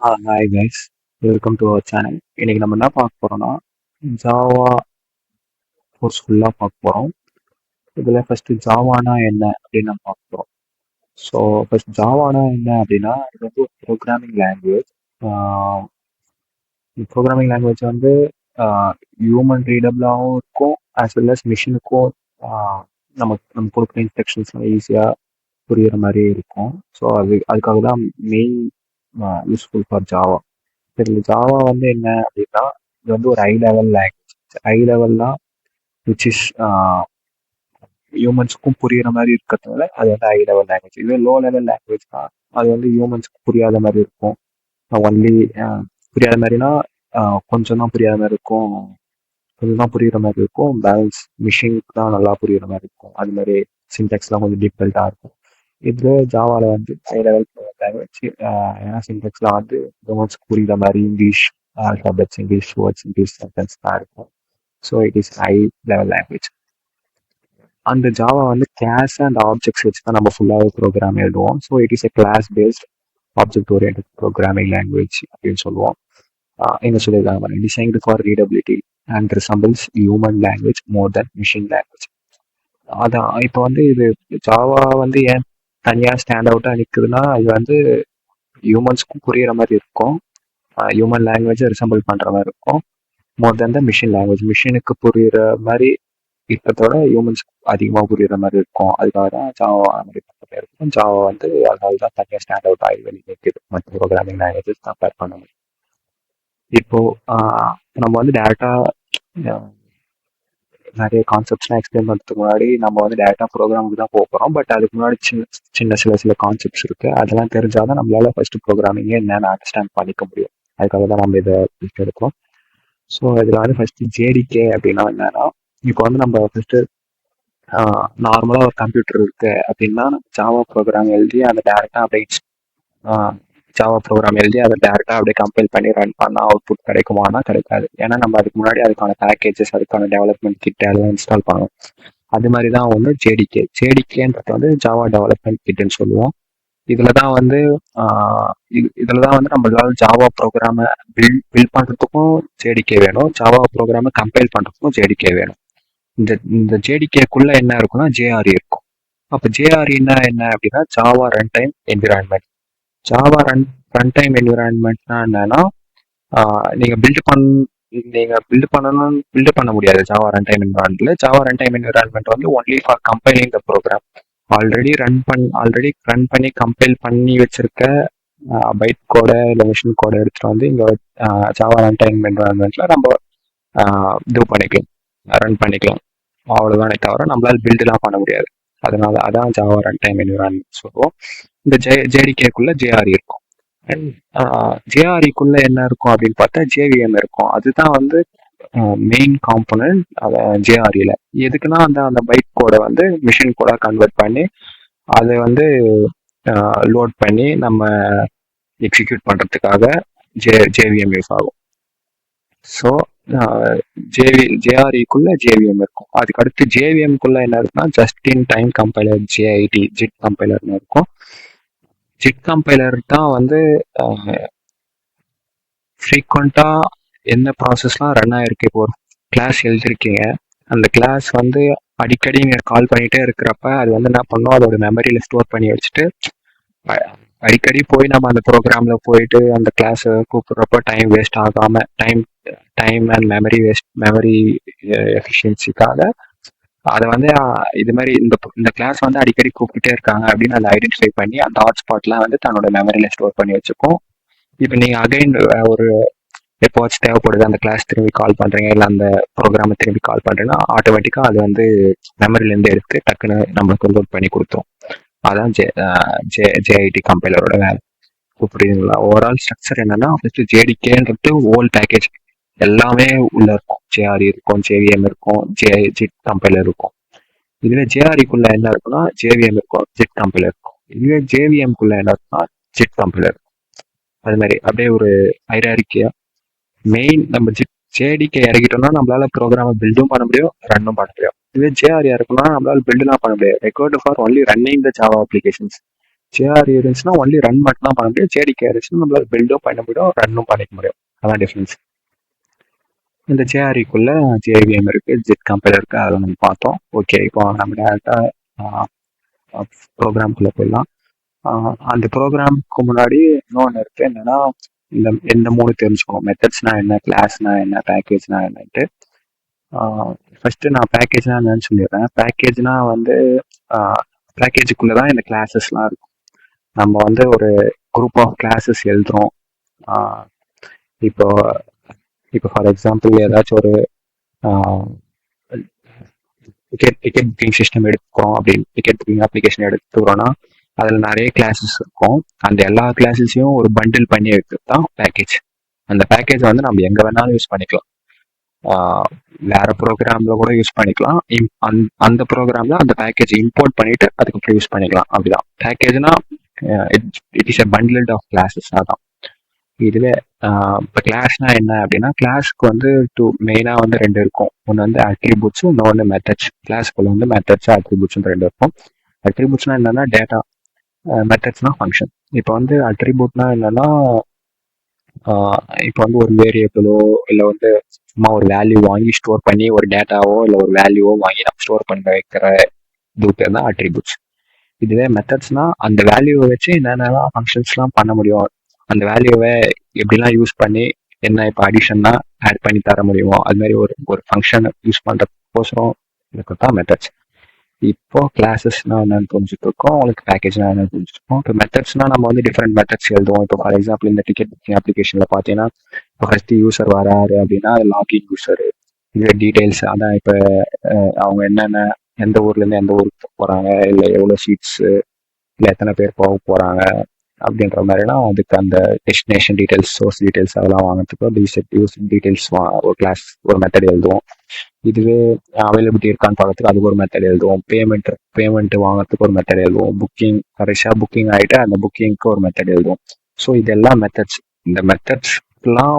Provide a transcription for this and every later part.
Hi guys, welcome to our channel. இன்னைக்கு நம்ம என்ன பார்க்க போறோம்னா ஜாவா கோர்ஸ் ஃபுல்லாக பார்க்க போகிறோம். இதில் ஃபர்ஸ்ட் ஜாவானா என்ன அப்படின்னு நம்ம பார்க்க போகிறோம். ஸோ ஃபர்ஸ்ட் ஜாவானா என்ன அப்படின்னா இது வந்து ஒரு ப்ரோக்ராமிங் லாங்குவேஜ். ப்ரோக்ராமிங் லாங்குவேஜ் வந்து ஹியூமன் ரீடபிளாகவும் இருக்கும், ஆஸ் வெல் அஸ் மிஷினுக்கும் நம்ம கொடுக்குற இன்ஸ்ட்ரக்ஷன்ஸ்லாம் ஈஸியாக புரியுற மாதிரி இருக்கும். ஸோ அதுக்காக தான் மெயின் யூஸ்ஃபுல் ஃபார் ஜாவா. இதில் ஜாவா வந்து என்ன அப்படின்னா இது வந்து ஒரு ஹை லெவல் லாங்குவேஜ். ஹை லெவல்னா விச் இஸ் ஹியூமன்ஸ்க்கும் புரியுற மாதிரி இருக்கிறதுனால அது வந்து ஹை லெவல் லாங்குவேஜ். இதுவே லோ லெவல் லாங்குவேஜ் தான் அது வந்து ஹியூமன்ஸ்க்கு புரியாத மாதிரி இருக்கும். ஒன்லி புரியாத மாதிரினா கொஞ்சம் தான் புரியாத மாதிரி இருக்கும், கொஞ்சம் தான் புரியுற மாதிரி இருக்கும். பேலன்ஸ் மிஷினுக்கு தான் நல்லா புரியுற மாதிரி இருக்கும். அது மாதிரி சின்டெக்ஸ்லாம் கொஞ்சம் டிஃபிகல்ட்டாக இருக்கும். இது ஜாவாவில் வந்து ஹை லெவல் லாங்குவேஜ். ஏன்னா சின்டெக்ஸ்லாம் வந்து ஹியூமன்ஸ்க்கு புரியுற மாதிரி English alphabets, English words, English sentence தான் இருக்கும். So it is high level language. அந்த ஜாவா வந்து கிளாஸ் அண்ட் ஆப்ஜெக்ட்ஸ் வச்சு தான் நம்ம ஃபுல்லாகவே ப்ரோக்ராம் எழுதுவோம். So it is a class based object orient programming language அப்படின்னு சொல்லுவோம். என்ன சொல்லியிருக்காங்க, designed for readability and resembles human language more than machine language. அதான் இப்போ வந்து இது ஜாவா வந்து ஏன் தனியாக ஸ்டாண்ட் அவுட்டாக நிற்குதுன்னா இது வந்து ஹியூமன்ஸ்க்கும் புரியுற மாதிரி இருக்கும், ஹியூமன் லாங்குவேஜை ரிசம்பிள் பண்ணுற மாதிரி இருக்கும் மோர் தென் த மிஷின் லாங்குவேஜ். மிஷினுக்கு புரியுற மாதிரி இருக்கிறதோட ஹியூமன்ஸ் அதிகமாக புரியுற மாதிரி இருக்கும். அதுக்காக தான் ஜாவா மாதிரி இருக்கும். ஜாவா வந்து அதனால தான் தனியாக ஸ்டாண்ட் அவுட் ஆகி வெளியே நிற்குது மற்ற ப்ரோக்ராமிங் லாங்குவேஜஸ் கம்பேர் பண்ண முடியும். இப்போ நம்ம வந்து டேரக்டா நிறைய கான்செப்ட்ஸ்லாம் எக்ஸ்பிளைன் பண்ணுறதுக்கு முன்னாடி நம்ம வந்து டேரக்டா ப்ரோக்ராமுக்கு தான் போகிறோம். பட் அதுக்கு முன்னாடி சின்ன சில கான்செப்ட்ஸ் இருக்கு. அதெல்லாம் தெரிஞ்சாதான் நம்மளால ஃபர்ஸ்ட் ப்ரோக்ராமிங்கே என்னன்னு அண்டர்ஸ்டாண்ட் பண்ணிக்க முடியும். அதுக்காக தான் நம்ம இதை எடுக்கிறோம். ஸோ இதில் வந்து ஃபர்ஸ்ட் ஜேடிகே அப்படின்னா என்னன்னா, இப்போ வந்து நம்ம ஃபர்ஸ்ட் நார்மலாக ஒரு கம்ப்யூட்டர் இருக்கு அப்படின்னா ஜாவா ப்ரோக்ராம் எழுதி அதை டேரெக்டாக அப்படியே ஜாவா ப்ரோக்ராம் எழுதி அதை டேரெக்டாக அப்படியே கம்பைல் பண்ணி ரன் பண்ணால் அவுட்புட் கிடைக்குமானா கிடைக்காது. ஏன்னா நம்ம அதுக்கு முன்னாடி அதுக்கான பேக்கேஜஸ், அதுக்கான டெவலப்மெண்ட் கிட் அதெல்லாம் இன்ஸ்டால் பண்ணணும். அது மாதிரி தான் வந்து ஜேடிகேன்றது வந்து ஜாவா டெவலப்மெண்ட் கிட்னு சொல்லுவோம். இதில் தான் வந்து நம்மளால ஜாவா ப்ரோக்ராமை பில்ட் பண்ணுறதுக்கும் ஜேடிகே வேணும், ஜாவா ப்ரோக்ராமை கம்பைல் பண்ணுறதுக்கும் ஜேடிகே வேணும். இந்த ஜேடிகேக்குள்ள என்ன இருக்குன்னா ஜேஆர்இ இருக்கும். அப்போ ஜேஆர்இன்னா என்ன அப்படின்னா Java run time environment. Java run time என்விரான்மெண்ட்னா என்னன்னா நீங்க பில்ட் பண்ண முடியாது ஜாவா ரன் டைம் என்விரான்மெண்ட்ல. ஜாவா ரன் டைம் என்விரான்மெண்ட் வந்து only for compiling the program. Already run பண்ணி கம்பைல் பண்ணி வச்சிருக்க பைட் கோட இல்லை மிஷின் கோட எடுத்துட்டு வந்து இங்க ஜாவா ரன் டைம் என்விரான்மெண்ட்ல நம்ம இது பண்ணிக்கலாம், ரன் பண்ணிக்கலாம். அவ்வளவுதானே தவிர நம்மளால பில்டுலாம் பண்ண முடியாது. அதனால அதான் ஜாவா ரன் டைம் என்விரான்மெண்ட் சொல்லுவோம். இந்த ஜேடிகேக்குள்ள ஜேஆர்இ இருக்கும். அண்ட் ஜேஆர்இக்குள்ள என்ன இருக்கும் அப்படின்னு பார்த்தா ஜேவிஎம் இருக்கும். அதுதான் வந்து மெயின் காம்பனன்ட் ஜேஆர்இல. எதுக்குன்னா அந்த பைட் கோட வந்து மிஷின் கோடா கன்வெர்ட் பண்ணி அதை வந்து லோட் பண்ணி நம்ம எக்ஸிக்யூட் பண்றதுக்காக ஜேவிஎம் யூஸ் ஆகும். ஸோ ஜேஆர்இக்குள்ள ஜேவிஎம் இருக்கும். அதுக்கு அடுத்து ஜேவிஎம்குள்ள என்ன இருக்குன்னா just in time compiler, JIT JIT கம்பைலர்னு இருக்கும். ஜிட் கம்பைலர் தான் வந்து ஃப்ரீக்வெண்டா என்ன ப்ராசஸ்லாம் ரன் ஆயிருக்கு. இப்போ ஒரு கிளாஸ் எழுதிருக்கீங்க, அந்த கிளாஸ் வந்து அடிக்கடி நீங்க கால் பண்ணிட்டே இருக்கிறப்ப அது வந்து என்ன பண்ணும், அதோட மெமரியில ஸ்டோர் பண்ணி வச்சுட்டு அடிக்கடி போய் நம்ம அந்த ப்ரோக்ராம்ல போயிட்டு அந்த கிளாஸை கூப்பிடுறப்ப டைம் வேஸ்ட் ஆகாம டைம் அண்ட் மெமரி எஃபிஷியன்சிக்காக அதை வந்து இது மாதிரி இந்த கிளாஸ் வந்து அடிக்கடி கூப்பிட்டுட்டே இருக்காங்க அப்படின்னு அதை ஐடென்டிஃபை பண்ணி அந்த ஹாட்ஸ்பாட்லாம் வந்து தன்னோட மெமரியில ஸ்டோர் பண்ணி வச்சுக்கும். இப்போ நீங்க அகைன் ஒரு எப்போவாச்சும் தேவைப்படுது அந்த கிளாஸ் திரும்பி கால் பண்றீங்க, இல்லை அந்த ப்ரோக்ராமை திரும்பி கால் பண்றீங்கன்னா ஆட்டோமேட்டிக்கா அது வந்து மெமரில இருந்து எடுத்து டக்குன்னு நம்மளுக்கு லோட் பண்ணி கொடுத்தோம். அதான் ஜேஐடி கம்பைலரோட வேலை. புரியுதுங்களா? ஓவரால் ஸ்ட்ரக்சர் என்னன்னா ஃபர்ஸ்ட் ஜேடிகேன்றது ஓல் பேக்கேஜ் எல்லாமே உள்ள இருக்கும். ஜேஆர்இ இருக்கும், ஜேவிஎம் இருக்கும், ஜிட் கம்பைலர் இருக்கும். இதுவே ஜேஆர்இக்குள்ள என்ன இருக்குன்னா ஜேவிஎம் இருக்கும், ஜிட் கம்பைலர் இருக்கும். இதுவே ஜேவிஎம்குள்ள என்ன இருக்குன்னா ஜிட் கம்பைலர் இருக்கும். அது மாதிரி அப்படியே ஒரு ஹைரார்க்கியா மெயின் நம்ம ஜேடிகே இறக்கிட்டோம்னா நம்மளால ப்ரோக்ராமை பில்டும் பண்ண முடியும், ரன்னும் பண்ண முடியும். இதுவே ஜேஆர்இ இருக்குன்னா நம்மளால பில்டுலாம் பண்ண முடியாது. Record for only running the Java applications. JR இருந்துச்சுன்னா ஒன்லி ரன் மட்டும் தான் பண்ண முடியும். ஜேடிகே இருந்துச்சுன்னா நம்மளால பில்டும் பண்ண முடியும், ரன்னும் பண்ணிக்க முடியும். அதான் டிஃப்ரென்ஸ். இந்த ஜேஆர்இக்குள்ள ஜேவிஎம் இருக்கு, ஜிட் கம்பைலர் இருக்கு, அதை நம்ம பார்த்தோம். ஓகே, இப்போ நம்ம டேரக்டா ப்ரோக்ராம்குள்ள போயிடலாம். அந்த ப்ரோக்ராமுக்கு முன்னாடி இன்னொன்று இருக்கு, என்னன்னா இந்த மூணு தெரிஞ்சுக்கணும். மெத்தட்ஸ்னா என்ன, கிளாஸ்னா என்ன, பேக்கேஜ்னா என்னன்ட்டு. ஃபர்ஸ்ட் நான் பேக்கேஜ்னா என்னன்னு சொல்லிடுறேன். பேக்கேஜ்னா வந்து பேக்கேஜுக்குள்ளதான் இந்த கிளாஸஸ்லாம் இருக்கும். நம்ம வந்து ஒரு குரூப் ஆஃப் கிளாஸஸ் எழுதுறோம். இப்போ இப்போ ஃபார் எக்ஸாம்பிள் ஏதாச்சும் ஒரு டிக்கெட் புக்கிங் சிஸ்டம் எடுக்கிறோம் அப்படின்னு, டிக்கெட் புக்கிங் அப்ளிகேஷன் எடுத்துக்கிறோம்னா அதில் நிறைய கிளாஸஸ் இருக்கும். அந்த எல்லா கிளாஸஸையும் ஒரு பண்டில் பண்ணி வைக்கிறது தான் பேக்கேஜ். அந்த பேக்கேஜை வந்து நம்ம எங்கே வேணாலும் யூஸ் பண்ணிக்கலாம். வேற ப்ரோக்ராம்ல கூட யூஸ் பண்ணிக்கலாம். அந்த ப்ரோக்ராம்ல அந்த பேக்கேஜ் இம்போர்ட் பண்ணிட்டு அதுக்கப்புறம் யூஸ் பண்ணிக்கலாம். அப்படிதான் பேக்கேஜ்னா it is a bundle of classes. அதான் இதுவே. இப்போ கிளாஸ்னா என்ன அப்படின்னா, கிளாஸ்க்கு வந்து மெயினாக வந்து ரெண்டு இருக்கும். ஒன்று வந்து அட்ரிபியூட்ஸும், இன்னொன்று மெத்தட்ஸ். கிளாஸ்க்குள்ள வந்து மெத்தட்ஸ் அட்ரிபியூட்ஸ் ரெண்டு இருக்கும். அட்ரிபியூட்ஸ்னா என்னன்னா டேட்டா, மெத்தட்ஸ்னா ஃபங்க்ஷன். இப்போ வந்து அட்ரிபியூட்னா என்னன்னா, இப்போ வந்து ஒரு வேரியபிளோ இல்லை வந்து சும்மா ஒரு வேல்யூ வாங்கி ஸ்டோர் பண்ணி ஒரு டேட்டாவோ இல்லை ஒரு வேல்யூவோ வாங்கி நம்ம ஸ்டோர் பண்ண வைக்கிற இது பேர் தான் அட்ரிபியூட்ஸ். இதுவே மெத்தட்ஸ்னா அந்த வேல்யூவை வச்சு என்னென்னலாம் ஃபங்க்ஷன்ஸ்லாம் பண்ண முடியும், அந்த வேல்யூவை எப்படிலாம் யூஸ் பண்ணி என்ன இப்போ அடிஷன்னா ஆட் பண்ணி தர முடியுமோ அது மாதிரி ஒரு ஒரு ஃபங்க்ஷன் யூஸ் பண்ணுறதுக்கோசரம் இருக்கிறது தான் மெத்தட்ஸ். இப்போ கிளாஸஸ்னா என்னன்னு புரிஞ்சுட்டு இருக்கோம், உங்களுக்கு பேக்கேஜ்னா என்னன்னு புரிஞ்சுட்டு இருக்கோம். இப்போ மெத்தட்ஸ்னா நம்ம வந்து டிஃப்ரெண்ட் மெத்தட்ஸ் எழுதுவோம். இப்போ ஃபார் எக்ஸாம்பிள் இந்த டிக்கெட் புக்கிங் அப்ளிகேஷன்ல பார்த்தீங்கன்னா, இப்போ ஃபர்ஸ்ட் யூசர் வராரு அப்படின்னா அது லாகின் யூசர், இது டீடைல்ஸ். அதான் இப்போ அவங்க என்னென்ன எந்த ஊர்லேருந்து எந்த ஊருக்கு போகிறாங்க, இல்லை எவ்வளோ சீட்ஸ், இல்லை எத்தனை பேர் போக போகிறாங்க அப்படின்ற மாதிரிலாம் அதுக்கு அந்த டெஸ்டினேஷன் டீடைல்ஸ், சோர்ஸ் டீடைல்ஸ் அதெல்லாம் வாங்குறதுக்கு யூஸ் டீடைல்ஸ் ஒரு கிளாஸ் ஒரு மெத்தட் எழுதுவோம். இதுவே அவைலபிலிட்டி இருக்கான்னு பார்க்கறதுக்கு அதுக்கு ஒரு மெத்தட் எழுதுவோம். பேமெண்ட் வாங்குறதுக்கு ஒரு மெத்தட் எழுதுவோம். புக்கிங் கடைசியாக புக்கிங் ஆகிட்டு அந்த புக்கிங்க்கு ஒரு மெத்தட் எழுதுவோம். ஸோ இதெல்லாம் மெத்தட்ஸ். இந்த மெத்தட்ஸ்லாம்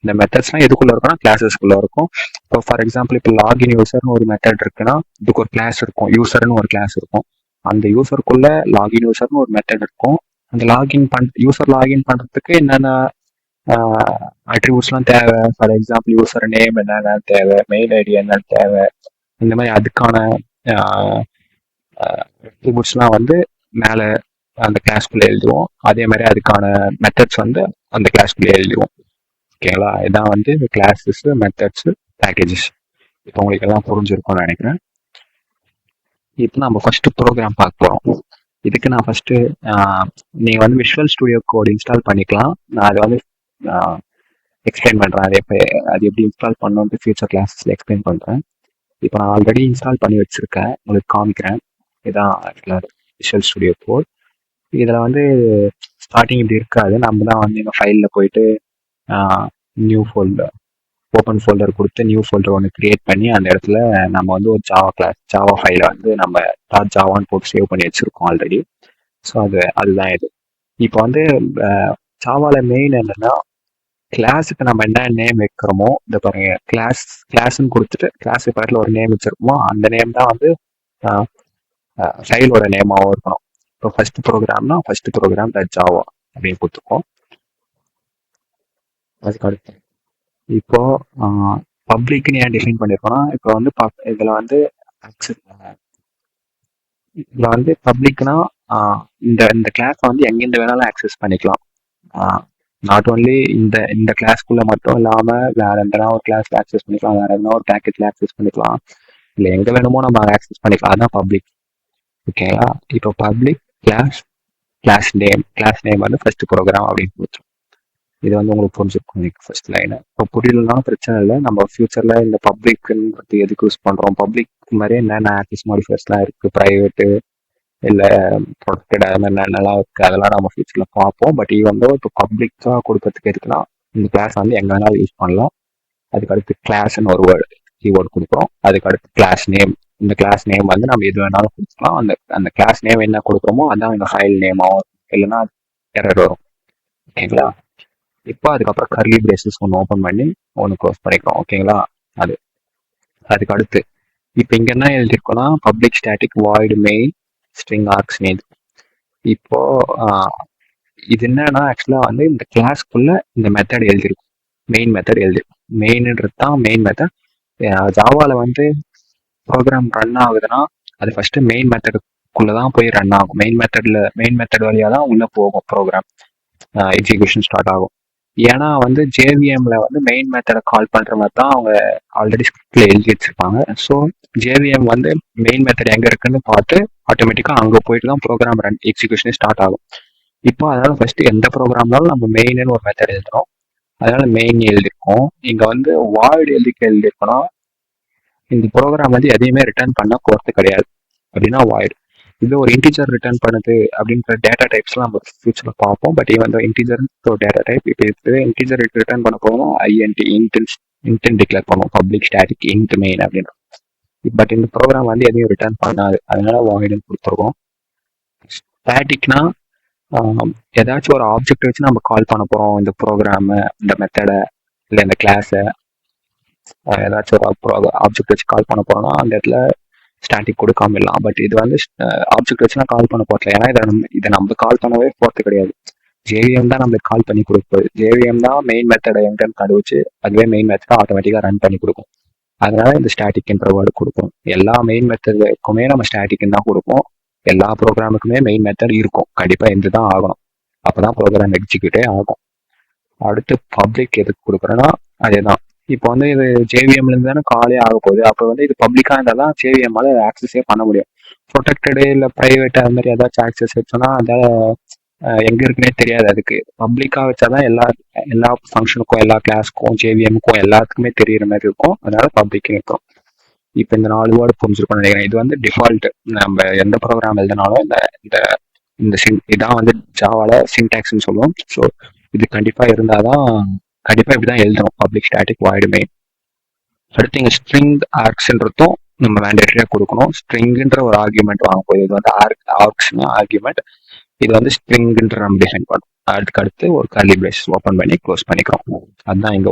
இந்த மெத்தட்ஸ்லாம் எதுக்குள்ள இருக்குன்னா கிளாஸஸ்க்குள்ள இருக்கும். இப்போ ஃபார் எக்ஸாம்பிள் இப்போ லாகின் யூசர்னு ஒரு மெத்தட் இருக்குன்னா இதுக்கு ஒரு கிளாஸ் இருக்கும், யூசர்னு ஒரு கிளாஸ் இருக்கும். அந்த யூசருக்குள்ள லாகின் யூசர்னு ஒரு மெத்தட் இருக்கும். அந்த யூசர் லாகின் பண்றதுக்கு என்னென்ன அட்ரிபியூட்ஸ்லாம் தேவை, ஃபார் எக்ஸாம்பிள் யூசர் நேம் என்னென்ன தேவை, மெயில் ஐடி என்னென்ன தேவை, இந்த மாதிரி அதுக்கான அட்ரிபியூட்ஸ்லாம் வந்து மேலே அந்த கிளாஸ்க்குள்ளே எழுதுவோம். அதே மாதிரி அதுக்கான மெத்தட்ஸ் வந்து அந்த கிளாஸ்க்குள்ளே எழுதுவோம். ஓகேங்களா? இதான் வந்து கிளாஸஸ், மெத்தட்ஸ், பேக்கேஜஸ். இப்போ உங்களுக்கு எல்லாம் புரிஞ்சிருக்கும்னு நினைக்கிறேன். இப்போ நம்ம ஃபர்ஸ்ட் ப்ரோக்ராம் பார்க்க போகிறோம். இதுக்கு நான் ஃபர்ஸ்ட் நீங்கள் வந்து விஷுவல் ஸ்டுடியோ கோட் இன்ஸ்டால் பண்ணிக்கலாம். நான் அதை வந்து எக்ஸ்பிளைன் பண்ணுறேன். அது எப்படி இன்ஸ்டால் பண்ணணுன்ட்டு ஃபியூச்சர் கிளாஸஸில் எக்ஸ்பிளைன் பண்ணுறேன். இப்போ நான் ஆல்ரெடி இன்ஸ்டால் பண்ணி வச்சுருக்கேன், உங்களுக்கு காமிக்கிறேன். இதான் விஷுவல் ஸ்டுடியோ கோட். இதில் வந்து ஸ்டார்டிங் இப்படி இருக்காது. நம்ம தான் வந்து எங்கள் ஃபைலில் போயிட்டு நியூ ஃபோல்டர், ஓப்பன் ஃபோல்டர் கொடுத்து நியூ ஃபோல்டர் ஒன்று கிரியேட் பண்ணி அந்த இடத்துல நம்ம வந்து ஒரு ஜாவா ஃபைலை வந்து நம்ம .ஜாவான்னு போட்டு சேவ் பண்ணி வச்சுருக்கோம் ஆல்ரெடி. ஸோ அதுதான் இது. இப்போ வந்து ஜாவாவில் மெயின் என்னென்னா, கிளாஸுக்கு நம்ம என்ன நேம் வைக்கிறோமோ, இந்த பாருங்க கிளாஸ்ன்னு கொடுத்துட்டு கிளாஸுக்கு பக்கத்தில் ஒரு நேம் வச்சிருக்கோமோ அந்த நேம் தான் வந்து ஃபைலோட நேமாகவும் இருக்கணும். இப்போ ஃபர்ஸ்ட் ப்ரோக்ராம்னா ஃபர்ஸ்ட் ப்ரோக்ராம் .ஜாவா அப்படின்னு கொடுத்துருக்கோம். அதுக்கு அடுத்து இப்போ பப்ளிக்னு ஏன் டிஃபைன் பண்ணியிருக்கோம்னா, இப்போ வந்து இதில் வந்து பப்ளிக்னா இந்த கிளாஸை வந்து எங்கேருந்து வேணாலும் ஆக்சஸ் பண்ணிக்கலாம். நாட் ஓன்லி இந்த கிளாஸ்க்குள்ள மட்டும் இல்லாமல் வேற எந்தனா ஒரு கிளாஸ்ல ஆக்சஸ் பண்ணிக்கலாம், வேற எதனா ஒரு பேக்கெட்ல ஆக்சஸ் பண்ணிக்கலாம், இல்லை எங்கே வேணுமோ நம்ம ஆக்சஸ் பண்ணிக்கலாம். அதுதான் பப்ளிக். ஓகேங்களா? இப்போ பப்ளிக் கிளாஸ் நேம் வந்து ஃபர்ஸ்ட் ப்ரோக்ராம் அப்படின்னு கொடுத்துரும். இது வந்து உங்களுக்கு புரிஞ்சிருக்கும் ஃபர்ஸ்ட் லைனை. இப்போ புரியலனாலும் பிரச்சனை இல்லை, நம்ம ஃபியூச்சர்ல இந்த பப்ளிக்ன்றது எதுக்கு யூஸ் பண்றோம், பப்ளிக் மாதிரி என்னென்ன ஆக்சஸ் மாடிஃபயர்ஸ்லாம் இருக்கு, ப்ரைவேட்டு இல்லை ப்ரொடெக்டட், அது மாதிரி என்னென்னலாம் இருக்கு அதெல்லாம் நம்ம ஃபியூச்சர்ல பார்ப்போம். பட் இது வந்து இப்போ பப்ளிக்காக கொடுக்கறதுக்கு எதுக்குன்னா, இந்த கிளாஸ் வந்து எங்க வேணாலும் யூஸ் பண்ணலாம். அதுக்கு அடுத்து கிளாஸ்ன்னு ஒரு கீவேர்டு கொடுக்குறோம். அதுக்கு அடுத்து கிளாஸ் நேம். இந்த கிளாஸ் நேம் வந்து நம்ம எது வேணாலும் கொடுக்கலாம். அந்த கிளாஸ் நேம் என்ன கொடுக்குறோமோ அதான் இந்த ஃபைல் நேமாவும், இல்லைன்னா எரர் வரும். ஓகேங்களா? இப்போ அதுக்கப்புறம் கர்லி பிரேசஸ் ஒன்று ஓப்பன் பண்ணி ஒன்று க்ளோஸ் பண்ணிக்கிறோம். ஓகேங்களா? அதுக்கு அடுத்து இப்போ இங்கே என்ன எழுதிருக்கோம்னா, public static void main string args name. இப்போ இது என்னன்னா ஆக்சுவலா வந்து இந்த கிளாஸ்க்குள்ள இந்த மெத்தட் எழுதிருக்கும். மெயின் மெத்தட் எழுதிருக்கும். மெயின்ன்றது தான் மெயின் மெத்தட். ஜாவால வந்து ப்ரோக்ராம் ரன் ஆகுதுன்னா அது ஃபர்ஸ்ட் மெயின் மெத்தடுக்குள்ள தான் போய் ரன் ஆகும். மெயின் மெத்தட் வழியா தான் உள்ள போகும் ப்ரோக்ராம். எக்ஸிகியூஷன் ஸ்டார்ட் ஆகும். ஏன்னா வந்து ஜேவிஎம்ல வந்து மெயின் மெத்தடை கால் பண்ற மாதிரி தான் அவங்க ஆல்ரெடி ஸ்கிரிப்ட்ல எழுதி வச்சிருப்பாங்க. ஸோ ஜேவிஎம் வந்து மெயின் மெத்தட் எங்க இருக்குன்னு பார்த்து ஆட்டோமேட்டிக்கா அங்க போயிட்டு தான் ப்ரோக்ராம் ரன் எக்ஸிகியூஷனே ஸ்டார்ட் ஆகும். இப்போ அதனால ஃபர்ஸ்ட் எந்த ப்ரோக்ராம்னாலும் நம்ம மெயின்னு ஒரு மெத்தட் எழுதுறோம். அதனால மெயின் எழுதிருக்கோம். இங்க வந்து வாய்டு எழுதிருக்கோம்னா இந்த ப்ரோக்ராம் வந்து எதையுமே ரிட்டர்ன் பண்ண போறது கிடையாது. அப்படின்னா வாய்டு. இது ஒரு இன்டிஜர் ரிட்டர்ன் பண்ணுது அப்படின்ற டேட்டா டைப்ஸ்லாம் நம்ம ஃபியூச்சர்ல பார்ப்போம். பட் இவன் வந்து இன்டிஜர் ஒரு டேட்டா டைப். இப்போ இது இன்டிஜர் ரிட்டர்ன் பண்ண போகணும் ஐஎன்டி இன்டென்ட் டிக்ளேர் பண்ணுவோம். பப்ளிக் ஸ்டாட்டிக் இன்ட் மெயின் அப்படின்னு. பட் இந்த ப்ரோக்ராம் வந்து எதையும் ரிட்டர்ன் பண்ணாது. அதனால வாய்டுன்னு கொடுத்துருக்கோம். ஸ்டாட்டிக்னா ஏதாச்சும் ஒரு ஆப்ஜெக்ட் வச்சு நம்ம கால் பண்ண போறோம். இந்த ப்ரோக்ராம், இந்த மெத்தடை, இல்லை இந்த கிளாஸை ஏதாச்சும் ஒரு ஆப்ஜெக்ட் வச்சு கால் பண்ண போறோம்னா அந்த இடத்துல ஸ்டாட்டிக் கொடுக்காம இல்லாம். பட் இது வந்து ஆப்ஜெக்ட் வச்சுலாம் கால் பண்ண போறல. ஏன்னா இதை நம்ம கால் பண்ணவே போறது கிடையாது. ஜேவிஎம் தான் நம்மளுக்கு கால் பண்ணி கொடுப்போம். ஜேவிஎம் தான் மெயின் மெத்தடை எங்கன்னு கண்டுபிடிச்சு அதுவே மெயின் மெத்தடை ஆட்டோமேட்டிக்கா ரன் பண்ணி கொடுக்கும். அதனால இந்த ஸ்டாட்டிக்ன்ற வேர்டு கொடுக்கும். எல்லா மெயின் மெத்தடுக்குமே நம்ம ஸ்டாட்டிக்னு தான் கொடுப்போம். எல்லா ப்ரோக்ராமுக்குமே மெயின் மெத்தட் இருக்கும். கண்டிப்பா இந்த தான் ஆகணும். அப்பதான் ப்ரோக்ராம் எக்ஸிக்யூட்டே ஆகும். அடுத்து பப்ளிக் எதுக்கு கொடுக்குறோன்னா அதேதான். இப்போ வந்து இது ஜேவிஎம்ல இருந்து தானே காலே ஆக போகுது. அப்போ வந்து இது பப்ளிக்கா இருந்தால் தான் ஜேவிஎம்மால ஆக்சஸே பண்ண முடியும். ப்ரொடெக்டடு இல்லை ப்ரைவேட் அது மாதிரி ஏதாச்சும் ஆக்சஸ் வச்சோன்னா அதால எங்க இருக்குன்னே தெரியாது. அதுக்கு பப்ளிக்கா வச்சாதான் எல்லா ஃபங்க்ஷனுக்கும், எல்லா கிளாஸ்க்கும், ஜேவிஎம்க்கும் எல்லாத்துக்குமே தெரியற மாதிரி இருக்கும். அதனால பப்ளிக் இருக்கும். இப்போ இந்த 4 வேர்டு புரிஞ்சிருக்கும்னு நினைக்கிறேன். இது வந்து டிஃபால்ட். நம்ம எந்த ப்ரோக்ராம் எழுதினாலும் இந்த இந்த இதான் வந்து ஜாவால சின்டாக்ஸ்ன்னு சொல்லுவோம். ஸோ இது கண்டிப்பா இருந்தாதான் கண்டிப்பா இப்படிதான் எழுதணும். Public static void main. அடுத்து இங்க ஸ்ட்ரிங் ஆர்க்ஸ்ன்றதும் நம்ம மேண்டேட்டரியா கொடுக்கணும். ஸ்ட்ரிங்ன்ற ஒரு ஆர்குமெண்ட் வாங்க போகுது. இது வந்து ஆர்க்ஸ்னா ஆர்குமெண்ட். இது வந்து ஸ்ட்ரிங்ன்ற நம்ம டிஃபைன் பண்ணும். அதுக்கு அடுத்து ஒரு கர்லி பிரேஸ் ஓப்பன் பண்ணி க்ளோஸ் பண்ணிக்கிறோம். அதுதான் இங்க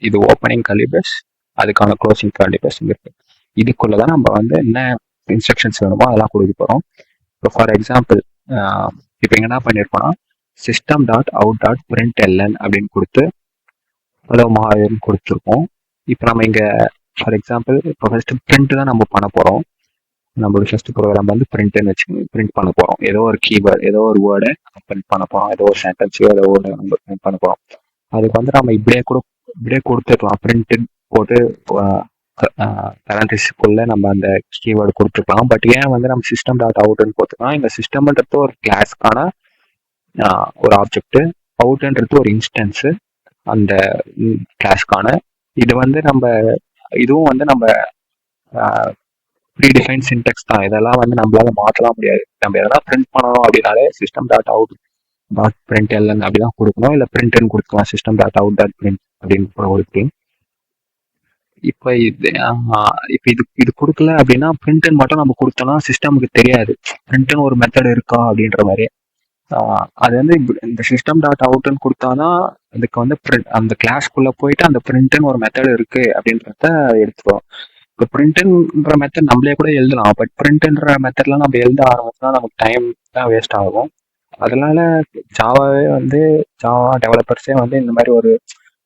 இது ஓப்பனிங் கர்லி பிரேஸ், அதுக்கான க்ளோசிங் கர்லி பிரேஸ் இருக்கு. இதுக்குள்ளதான் நம்ம வந்து என்ன இன்ஸ்ட்ரக்ஷன்ஸ் வேணுமோ அதெல்லாம் கொடுக்க போறோம். இப்போ ஃபார் எக்ஸாம்பிள் இப்போ இங்க என்ன பண்ணிருக்கோம்னா system dot out dot print LN அப்படின்னு கொடுத்து அவ்வளோ மாதிரி கொடுத்துருக்கோம். இப்போ நம்ம இங்க ஃபார் எக்ஸாம்பிள் இப்போ ஃபர்ஸ்ட் பிரிண்ட் தான் நம்ம பண்ண போறோம். நம்மளோட ஃபர்ஸ்ட் ப்ரோக்ராம் வந்து பிரிண்ட்னு வச்சு பிரிண்ட் பண்ண போறோம். ஏதோ ஒரு கீவேர்டு, ஏதோ ஒரு வேர்டை பிரிண்ட் பண்ண போறோம். ஏதோ ஒரு சென்டென்ஸோ ஏதோ ஒரு நம்ம பிரிண்ட் பண்ண போறோம். அதுக்கு வந்து நம்ம இப்படியே கொடுத்துருக்கலாம். பிரிண்ட் போட்டு பேரண்டிஸ்க்குள்ள நம்ம அந்த கீவேர்டு கொடுத்துருக்கலாம். பட் ஏன் வந்து நம்ம சிஸ்டம் டாட் அவுட்னு கொடுத்துக்கலாம். இந்த சிஸ்டம்ன்றது ஒரு கிளாஸ்க்கான ஒரு ஆப்ஜெக்ட், அவுட்ன்றது ஒரு இன்ஸ்டன்ஸ் அந்த கிளாஸ்க்கான. இது வந்து இதுவும் வந்து நம்ம ப்ரீடிஃபைன் சின்டெக்ஸ் தான். இதெல்லாம் வந்து நம்மளால மாற்றலாம் முடியாது. நம்ம எதனா பிரிண்ட் பண்ணணும் அப்படின்னாலே system dot out dot print LN அப்படிதான் கொடுக்கணும். இல்லை பிரிண்ட்னு கொடுக்கலாம். System dot out dot print அப்படின்னு கொடுக்கலாம். இப்போ இது கொடுக்கல அப்படின்னா பிரிண்ட்னு மட்டும் நம்ம கொடுத்தோம்னா சிஸ்டமுக்கு தெரியாது பிரிண்ட்னு ஒரு மெத்தட் இருக்கா அப்படின்ற மாதிரி. அது வந்து இந்த சிஸ்டம் டாட் அவுட்னு கொடுத்தாதான் அதுக்கு வந்து அந்த கிளாஸ்க்குள்ள போயிட்டு அந்த பிரிண்ட்னு ஒரு மெத்தட் இருக்கு அப்படின்றத எடுத்துக்கிறோம். இப்போ பிரிண்ட்ன்ற மெத்தட் நம்மளே கூட எழுதலாம். பட் பிரிண்ட்ன்ற மெத்தட்லாம் நம்ம எழுத ஆரம்பிச்சோம்னா நமக்கு டைம் தான் வேஸ்ட் ஆகும். அதனால ஜாவா டெவலப்பர்ஸே வந்து இந்த மாதிரி ஒரு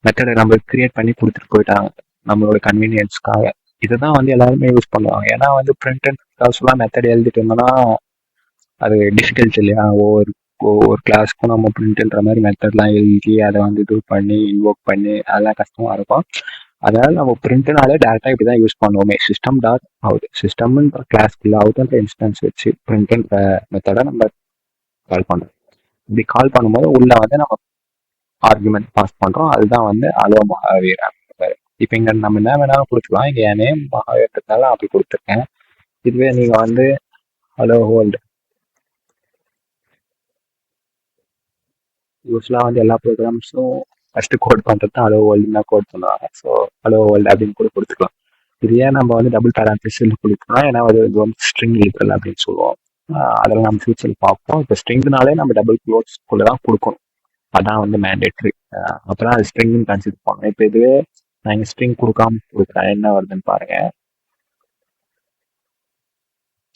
மெத்தடை நம்ம கிரியேட் பண்ணி கொடுத்துட்டு போயிட்டாங்க நம்மளோட கன்வீனியன்ஸ்க்காக. இதுதான் வந்து எல்லாருமே யூஸ் பண்ணுவாங்க. ஏன்னா வந்து பிரிண்ட் கிளாஸ்லாம் மெத்தட் எழுதிட்டு இருந்தோம்னா அது டிஃபிகல்ட் இல்லையா. ஒவ்வொரு கிளாஸ்க்கும் நம்ம பிரிண்ட்ன்ற மாதிரி மெத்தட்லாம் எழுதி அதை வந்து இது பண்ணி இன்வோக் பண்ணி அதெல்லாம் கஷ்டமா இருக்கும். அதனால நம்ம பிரிண்ட்னாலே டேரக்டா இப்படிதான் யூஸ் பண்ணுவோமே. சிஸ்டம் டாட் அவுட் சிஸ்டம்ன்ற கிளாஸ்க்குள்ள அவுட்ன்ற இன்ஸ்டன்ஸ் வச்சு பிரிண்ட்ன்ற மெத்தடை நம்ம கால் பண்றோம். இப்படி கால் பண்ணும்போது உள்ள வந்து நம்ம ஆர்குமெண்ட் பாஸ் பண்றோம். அதுதான் வந்து அலோ மகாவீர். இப்போ இங்க நம்ம என்ன வேணாலும் கொடுத்துக்கலாம். இங்க என் நேம் மகாவீர்னால அப்படி கொடுத்துருக்கேன். இதுவே நீங்க வந்து அலோ ஹோல்டு யூஸ்வலா வந்து எல்லா ப்ரோக்ராம்ஸும் ஃபர்ஸ்ட் கோட் பண்றது தான் அலோ வேர்ல்டு தான் கோட் பண்ணுவாங்க. ஸோ அலோ வேர்ல்டு அப்படின்னு கூட கொடுத்துக்கலாம். இது ஏன் நம்ம வந்து டபுள் பேரான்டிசில் கொடுக்கணும், ஏன்னா அது வந்து ஸ்ட்ரிங் லிட்ரல் அப்படின்னு சொல்லுவோம். அதெல்லாம் நம்ம ஃபியூச்சர் பார்ப்போம். இப்போ ஸ்ட்ரிங்னாலே நம்ம டபுள் க்ளோட்ஸ்குள்ள தான் கொடுக்கணும். அதான் வந்து மேண்டேட்ரி. அப்புறம் அது ஸ்ட்ரிங்னு கன்சிடர் பண்ணணும். இப்போ இதுவே நான் இங்கே ஸ்ட்ரிங் கொடுக்காம கொடுக்குறேன், என்ன வருதுன்னு பாருங்க.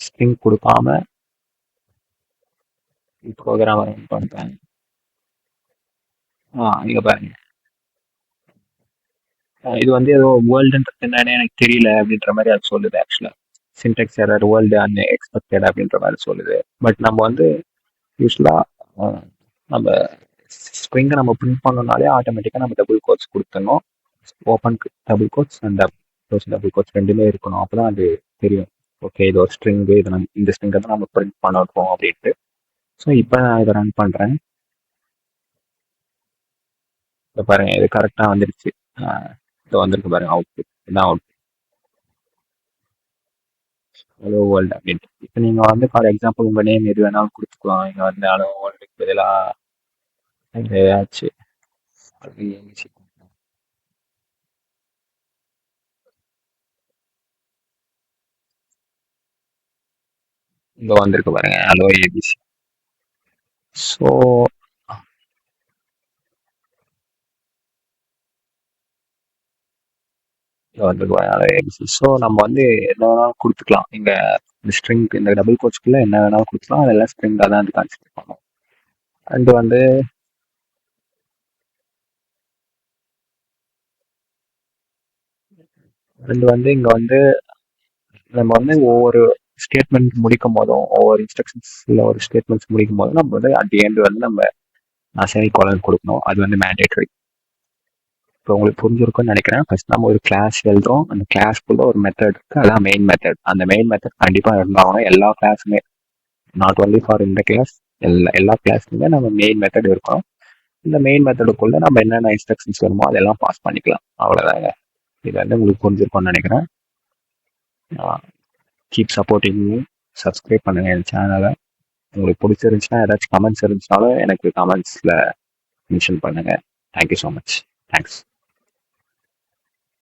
ஸ்ட்ரிங் கொடுக்காம ப்ரோக்ராம் ரன் பண்றேன். இங்க பாருங்க. இது வந்து ஏதோ வேர்ல்டுன்றது என்னன்னு எனக்கு தெரியல அப்படின்ற மாதிரி அது சொல்லுது ஆக்சுவலா. சின்டெக்ஸ் எரர் வேர்ல்டு அன்எக்ஸ்பெக்டட் அப்படின்ற மாதிரி சொல்லுது. பட் நம்ம வந்து யூஸ்வலா நம்ம ஸ்ட்ரிங்கை நம்ம பிரிண்ட் பண்ணோம்னாலே ஆட்டோமேட்டிக்காக நம்ம டபுள் கோட்ஸ் கொடுத்துடணும். Open double quotes and double quotes ரெண்டுமே இருக்கணும். அப்பதான் அது தெரியும். ஓகே, இது ஒரு ஸ்ட்ரிங்கு, இதை நம்ம இந்த ஸ்ட்ரிங்கை தான் நம்ம பிரிண்ட் பண்ணணும் அப்படின்ட்டு. ஸோ இப்போ நான் இதை ரன் பண்ணுறேன். இப்போ பாருங்க, இது கரெக்டாக வந்துடுச்சு. இது வந்திருக்கு பாருங்க, அவுட்புட். இதான் அவுட். ஹலோ வேர்ல்டு அப்படின்ட்டு. இப்போ நீங்கள் வந்து ஃபார் எக்ஸாம்பிள் உங்கள் நேம் எது வேணாலும் கொடுத்துக்கலாம். இங்கே வந்து ஹலோ வேர்ல்டுக்கு பதிலாக இது ஆச்சு. இங்கே வந்திருக்கு பாருங்க, ஹலோ ஏபிசி. ஸோ வந்திருக்கு பாருங்க, ஹலோ ஏபிசி. ஸோ நம்ம வந்து என்ன வேணாலும் கொடுத்துக்கலாம். இங்கே இந்த ஸ்ட்ரிங், இந்த டபுள் கோட்ஸ்க்குள்ள என்ன வேணாலும் கொடுத்துக்கலாம். அதெல்லாம் ஸ்ட்ரிங்காக தான் வந்து கான்சிடர் பண்ணணும். அண்ட் வந்து இங்கே வந்து நம்ம வந்து ஒவ்வொரு ஸ்டேட்மெண்ட் முடிக்கும் போதும், ஒவ்வொரு இன்ஸ்ட்ரக்ஷன்ஸ்ல ஒரு ஸ்டேட்மெண்ட்ஸ் முடிக்கும் போதும் நம்ம வந்து அட் எண்ட் வந்து நம்ம செமிகோலன் கொடுக்கணும். அது வந்து மேண்டேட்டரி. இப்போ உங்களுக்கு புரிஞ்சிருக்கும்னு நினைக்கிறேன். ஃபர்ஸ்ட் நம்ம ஒரு கிளாஸ் எழுதுறோம். அந்த கிளாஸ்க்குள்ள ஒரு மெத்தட் இருக்கு, அதான் மெயின் மெத்தட். அந்த மெயின் மெத்தட் கண்டிப்பாக இருந்தாகணும் எல்லா கிளாஸுமே. நாட் ஒன்லி ஃபார் இந்த கிளாஸ், எல்லா கிளாஸ்லையுமே நம்ம மெயின் மெத்தட் இருக்கணும். இந்த மெயின் மெத்தடுக்குள்ள நம்ம என்னென்ன இன்ஸ்ட்ரக்ஷன்ஸ் வேணுமோ அதெல்லாம் பாஸ் பண்ணிக்கலாம். அவ்வளோதாங்க. இது வந்து உங்களுக்கு புரிஞ்சிருக்கும்னு நினைக்கிறேன். Keep supporting me. சப்ஸ்கிரைப் பண்ணுங்க என் சேனலை. உங்களுக்கு பிடிச்சிருந்துச்சுன்னா ஏதாச்சும் கமெண்ட்ஸ் இருந்துச்சுனாலும் எனக்கு கமெண்ட்ஸில் மென்ஷன் பண்ணுங்க. Thank you so much. தேங்க்ஸ்.